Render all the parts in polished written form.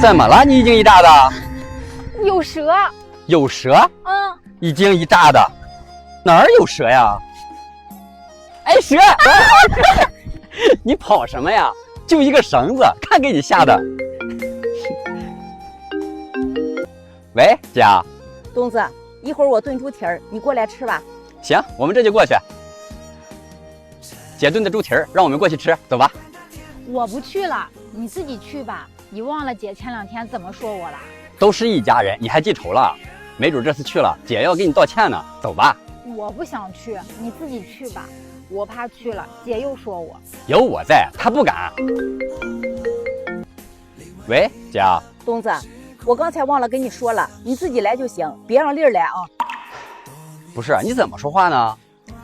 怎么了？你一惊一乍的？有蛇。有蛇？嗯，一惊一乍的，哪儿有蛇呀？哎，蛇！你跑什么呀？就一个绳子，看给你吓的。喂，姐。东子，一会儿我炖猪蹄儿，你过来吃吧。行，我们这就过去。姐炖的猪蹄儿，让我们过去吃，走吧。我不去了，你自己去吧。你忘了姐前2天怎么说我了？都是一家人，你还记仇了？没准这次去了，姐要给你道歉呢。走吧。我不想去，你自己去吧。我怕去了，姐又说我。有我在，她不敢。喂，姐。东子，我刚才忘了跟你说了，你自己来就行，别让丽儿来啊。不是，你怎么说话呢？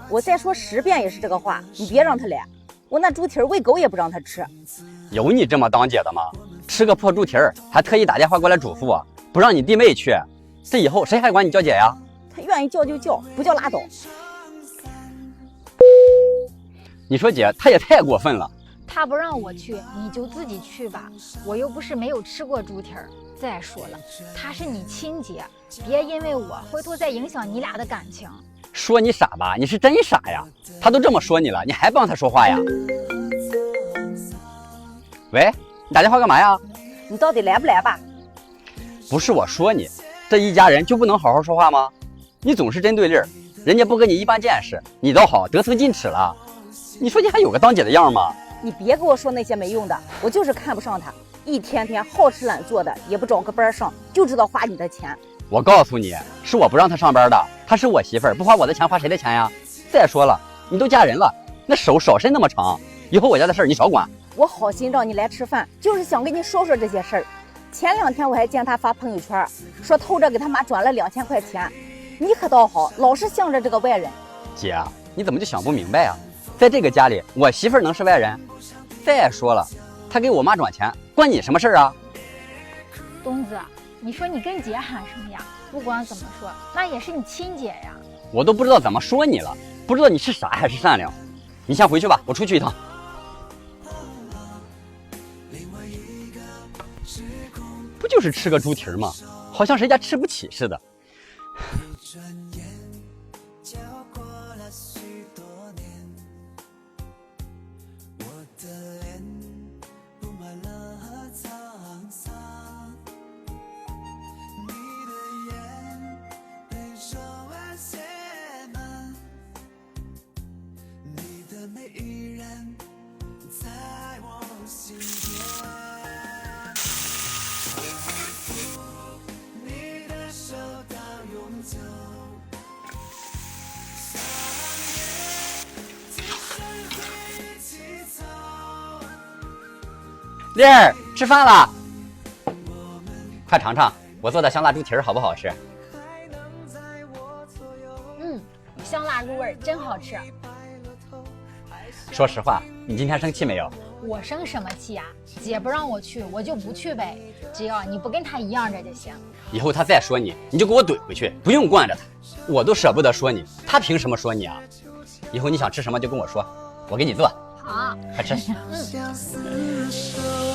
我再说10遍也是这个话，你别让她来。我那猪蹄儿喂狗也不让她吃。有你这么当姐的吗？吃个破猪蹄儿，还特意打电话过来嘱咐我，不让你弟妹去。这以后谁还管你叫姐呀？她愿意叫就叫，不叫拉倒。你说姐，她也太过分了。她不让我去，你就自己去吧。我又不是没有吃过猪蹄儿。再说了，她是你亲姐，别因为我回头再影响你俩的感情。说你傻吧，你是真傻呀！她都这么说你了，你还帮她说话呀？喂，你打电话干嘛呀？你到底来不来吧？不是我说你，这一家人就不能好好说话吗？你总是针对丽儿，人家不跟你一般见识，你倒好，得寸进尺了。你说你还有个当姐的样吗？你别跟我说那些没用的，我就是看不上她，一天天好吃懒做的，也不找个班上，就知道花你的钱。我告诉你，是我不让她上班的，她是我媳妇儿，不花我的钱花谁的钱呀？再说了，你都嫁人了，那手少伸那么长，以后我家的事儿你少管。我好心让你来吃饭，就是想跟你说说这些事儿。前2天我还见他发朋友圈，说偷着给他妈转了2000块钱。你可倒好，老是向着这个外人。姐，你怎么就想不明白呀？在这个家里，我媳妇儿能是外人？再说了，她给我妈转钱，关你什么事儿啊？东子，你说你跟姐喊什么呀？不管怎么说，那也是你亲姐呀。我都不知道怎么说你了，不知道你是傻还是善良。你先回去吧，我出去一趟。不就是吃个猪蹄儿吗？好像谁家吃不起似的。丽儿，吃饭了，快尝尝我做的香辣猪蹄儿好不好吃？香辣入味，真好吃。说实话，你今天生气没有？我生什么气呀？姐不让我去，我就不去呗。只要你不跟她一样着就行。以后她再说你，你就给我怼回去，不用惯着她。我都舍不得说你，她凭什么说你啊？以后你想吃什么就跟我说，我给你做。好，快吃。嗯。